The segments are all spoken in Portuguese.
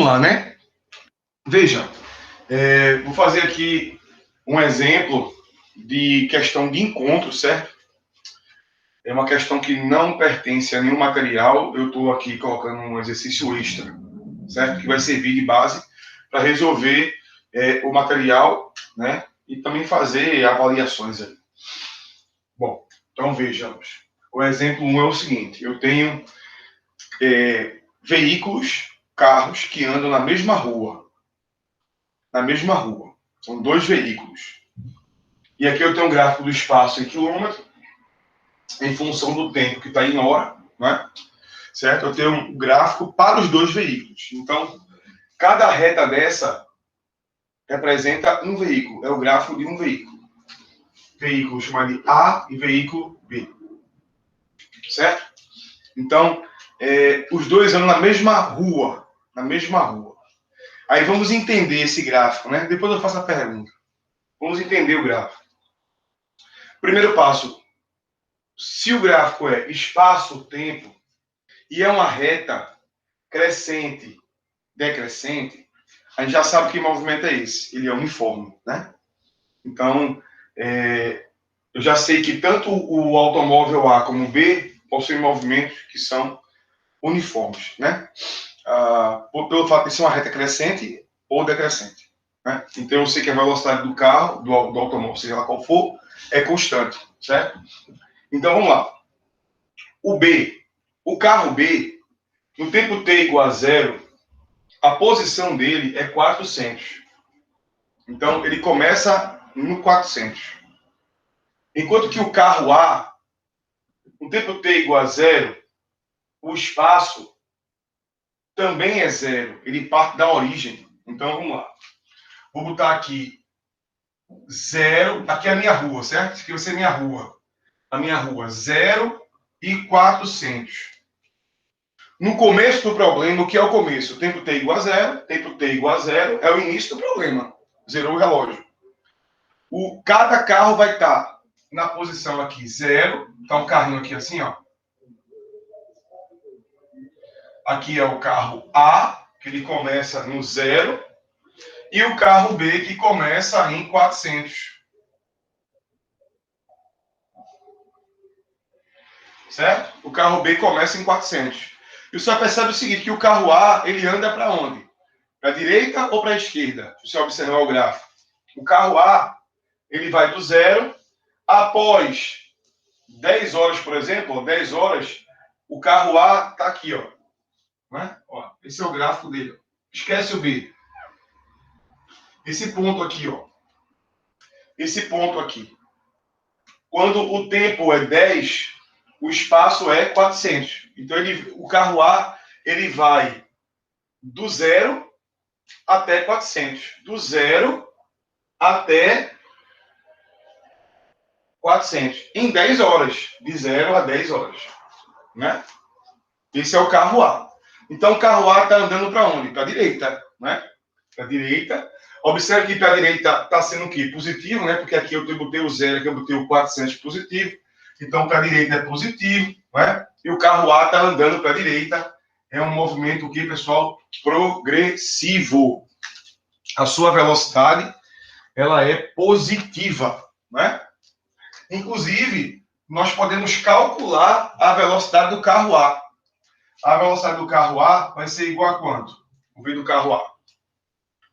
lá, né? Veja, vou fazer aqui um exemplo de questão de encontro, certo? É uma questão que não pertence a nenhum material. Eu estou aqui colocando um exercício extra, certo? Que vai servir de base para resolver o material, né? E também fazer avaliações aí. Bom, então vejamos. O exemplo 1 é o seguinte. Eu tenho veículos, carros que andam na mesma rua. Na mesma rua. São dois veículos. E aqui eu tenho um gráfico do espaço em quilômetro, em função do tempo que está em hora, né? Certo? Eu tenho um gráfico para os dois veículos. Então, cada reta dessa representa um veículo. É o gráfico de um veículo. Veículo chamado de A e veículo B. Certo? Então, os dois andam na mesma rua. Na mesma rua. Aí vamos entender esse gráfico, né? Depois eu faço a pergunta. Vamos entender o gráfico. Primeiro passo. Se o gráfico é espaço-tempo e é uma reta crescente, decrescente, a gente já sabe que movimento é esse. Ele é uniforme, né? Então, eu já sei que tanto o automóvel A como o B possuem movimentos que são uniformes, né? Pelo fato de ser uma reta crescente ou decrescente, né? Então, eu sei que a velocidade do carro, do automóvel, seja lá qual for, é constante, certo? Então, vamos lá. O carro B, no tempo t igual a 0, a posição dele é 400. Então, ele começa no 400. Enquanto que o carro A, no tempo t igual a 0, o espaço também é 0. Ele parte da origem. Então, vamos lá. Vou botar aqui 0. Aqui é a minha rua, certo? Isso aqui vai ser minha rua. A minha rua, 0 e 400. No começo do problema, o que é o começo? Tempo t igual a 0, tempo t igual a 0 é o início do problema. Zerou o relógio. Cada carro vai estar na posição aqui 0. Tá um carrinho aqui assim, ó. Aqui é o carro A, que ele começa no 0. E o carro B, que começa em 400. Certo? O carro B começa em 400. E você percebe o seguinte, que o carro A, ele anda para onde? Para a direita ou para a esquerda? Se você observar o gráfico. O carro A, ele vai do 0, após 10 horas, por exemplo, 10 horas, o carro A está aqui, ó. Né? Ó. Esse é o gráfico dele. Esquece o B. Esse ponto aqui, ó. Esse ponto aqui. Quando o tempo é 10, o espaço é 400. Então, o carro A, ele vai do 0 até 400. Do 0 até 400. Em 10 horas. De 0 a 10 horas. Né? Esse é o carro A. Então, o carro A está andando para onde? Para a direita. Né? Para a direita. Observe que para a direita está sendo o quê? Positivo, né? Porque aqui eu botei o 0, aqui eu botei o 400 positivo. Então, para a direita é positivo, né? E o carro A está andando para a direita. É um movimento o quê, pessoal? Progressivo. A sua velocidade, ela é positiva, né? Inclusive, nós podemos calcular a velocidade do carro A. A velocidade do carro A vai ser igual a quanto? Vamos ver do carro A.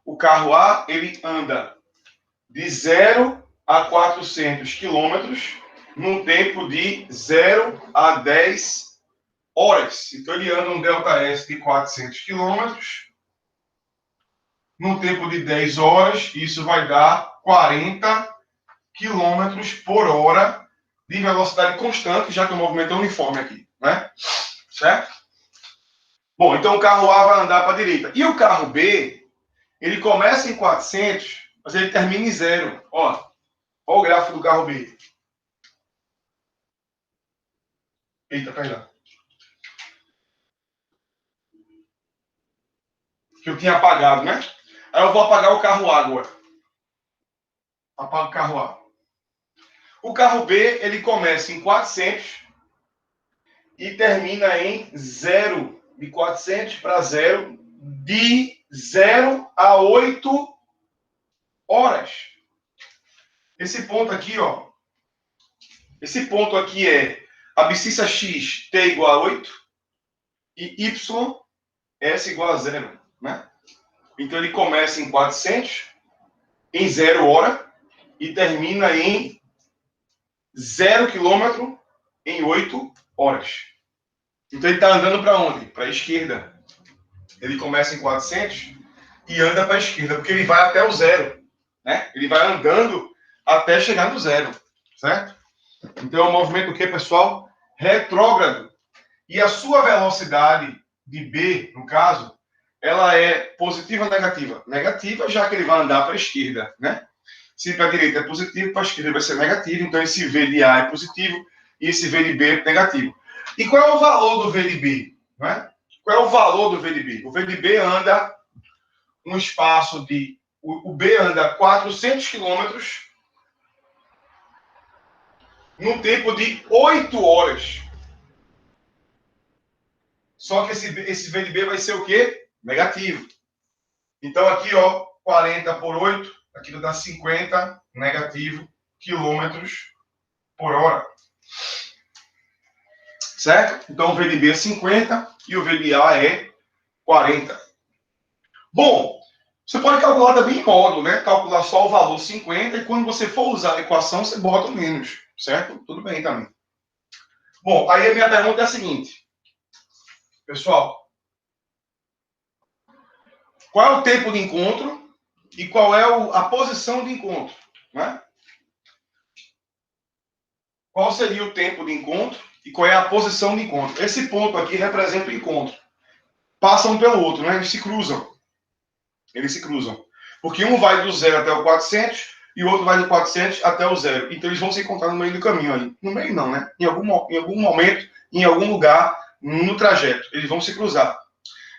O carro A, ele anda de 0 a 400 quilômetros num tempo de 0 a 10 horas. Então, ele anda um ΔS de 400 quilômetros num tempo de 10 horas. Isso vai dar 40 quilômetros por hora de velocidade constante, já que o movimento é uniforme aqui, né? Certo? Bom, então o carro A vai andar para a direita. E o carro B, ele começa em 400, mas ele termina em 0. Ó o gráfico do carro B. Eita, perdão. Que eu tinha apagado, né? Aí eu vou apagar o carro A agora. Apago o carro A. O carro B, ele começa em 400 e termina em 0. De 400 para 0 de 0 a 8 horas. Esse ponto aqui, ó. Esse ponto aqui é abscissa x, t igual a 8, e y, s igual a 0, né? Então, ele começa em 400, em 0 hora, e termina em 0 quilômetro em 8 horas. Então, ele está andando para onde? Para a esquerda. Ele começa em 400 e anda para a esquerda, porque ele vai até o 0, né? Ele vai andando até chegar no 0, certo? Então, é um movimento o quê, pessoal? Retrógrado. E a sua velocidade de B, no caso, ela é positiva ou negativa? Negativa, já que ele vai andar para a esquerda, né? Se para a direita é positivo, para a esquerda vai ser negativo. Então, esse V de A é positivo e esse V de B é negativo. E qual é o valor do V de B? Né? Qual é o valor do V de B? O V de B anda um espaço de... O B anda 400 quilômetros no tempo de 8 horas. Só que esse V de B vai ser o quê? Negativo. Então, aqui, ó, 40 por 8, aqui dá 50, negativo, quilômetros por hora. Certo? Então, o V de B é 50 e o V de A é 40. Bom, você pode calcular também em módulo, né? Calcular só o valor 50 e quando você for usar a equação, você bota o menos. Certo? Tudo bem também. Bom, aí a minha pergunta é a seguinte. Pessoal, qual é o tempo de encontro e qual é a posição de encontro? Né? Qual seria o tempo de encontro e qual é a posição de encontro? Esse ponto aqui representa o encontro. Passam um pelo outro, né? Eles se cruzam. Eles se cruzam. Porque um vai do 0 até o 400 e o outro vai do 400 até o 0. Então eles vão se encontrar no meio do caminho ali. No meio não, né? Em algum momento, em algum lugar, no trajeto. Eles vão se cruzar.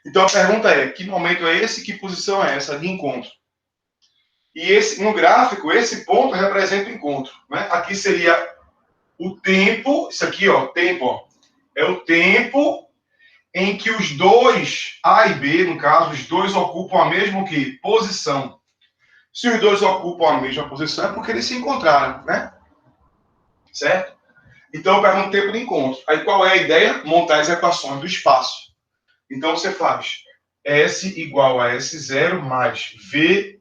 Então a pergunta é, que momento é esse? Que posição é essa de encontro? E esse, no gráfico, esse ponto representa o encontro. Né? Aqui seria o tempo, isso aqui, ó, tempo, ó, é o tempo em que os dois, A e B, no caso, os dois ocupam a mesma que? Posição. Se os dois ocupam a mesma posição, é porque eles se encontraram, né? Certo? Então, eu pergunto o tempo de encontro. Aí, qual é a ideia? Montar as equações do espaço. Então, você faz S igual a S0 mais V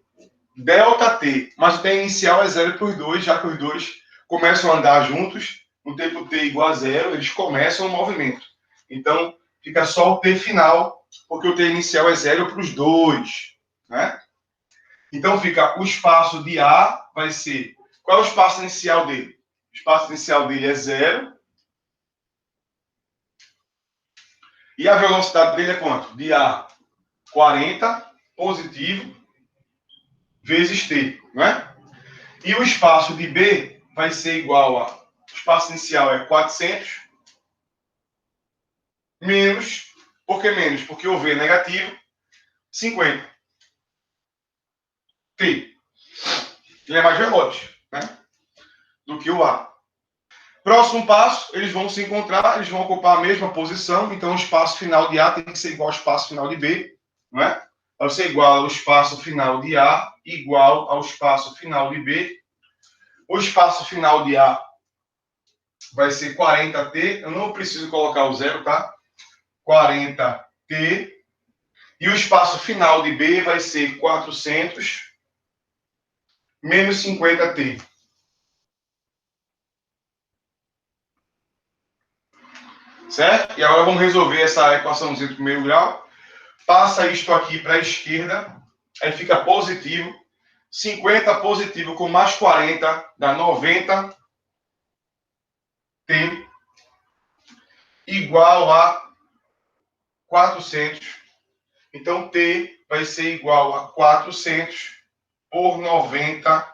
delta T. Mas o T inicial é 0 para os dois, já que os dois começam a andar juntos. No tempo T igual a 0, eles começam o movimento. Então, fica só o T final, porque o T inicial é 0 para os dois. Né? Então, fica o espaço de A vai ser... Qual é o espaço inicial dele? O espaço inicial dele é 0. E a velocidade dele é quanto? De A, 40, positivo, vezes T. Né? E o espaço de B vai ser igual a... O espaço inicial é 400, menos... Por que menos? Porque o V é negativo, 50. T. Ele é mais veloz, né? Do que o A. Próximo passo, eles vão se encontrar, eles vão ocupar a mesma posição, então o espaço final de A tem que ser igual ao espaço final de B, não é? Vai ser igual ao espaço final de A igual ao espaço final de B. O espaço final de A vai ser 40T, eu não preciso colocar o zero, tá? 40T. E o espaço final de B vai ser 400 menos 50T. Certo? E agora vamos resolver essa equaçãozinha do primeiro grau. Passa isto aqui para a esquerda, aí fica positivo. 50 positivo com mais 40 dá 90. T igual a 400. Então, T vai ser igual a 400 por 90.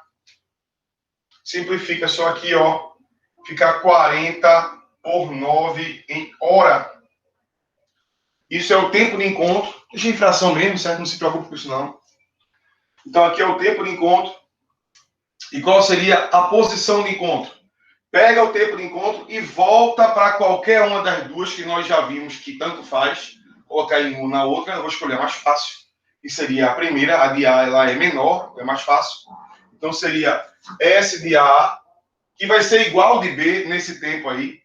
Simplifica só aqui, ó. Fica 40 por 9 em hora. Isso é o tempo de encontro. Deixa a infração mesmo, certo? Não se preocupe com isso, não. Então, aqui é o tempo de encontro. E qual seria a posição de encontro? Pega o tempo de encontro e volta para qualquer uma das duas que nós já vimos que tanto faz. colocar em uma na outra, eu vou escolher a mais fácil, que seria a primeira, a de A, ela é menor, é mais fácil. Então, seria S de A, que vai ser igual de B nesse tempo aí,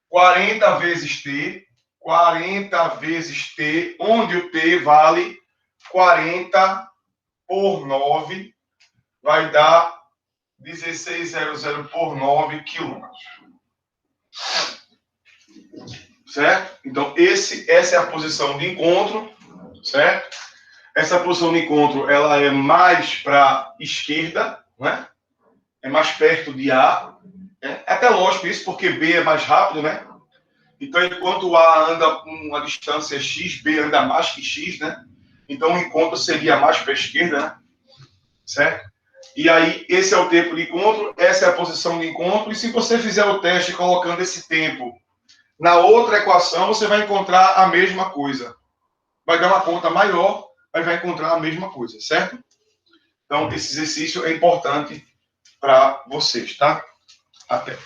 40 vezes T, 40 vezes T, onde o T vale 40 por 9, vai dar 1600 por 9 quilômetros. Certo? Então, essa é a posição de encontro, certo? Essa posição de encontro, ela é mais para a esquerda, né? É mais perto de A. É até lógico isso, porque B é mais rápido, né? Então, enquanto A anda com uma distância X, B anda mais que X, né? Então, o encontro seria mais para a esquerda, né? Certo? E aí, esse é o tempo de encontro, essa é a posição de encontro, e se você fizer o teste colocando esse tempo na outra equação, você vai encontrar a mesma coisa. Vai dar uma conta maior, mas vai encontrar a mesma coisa, certo? Então, esse exercício é importante para vocês, tá? Até.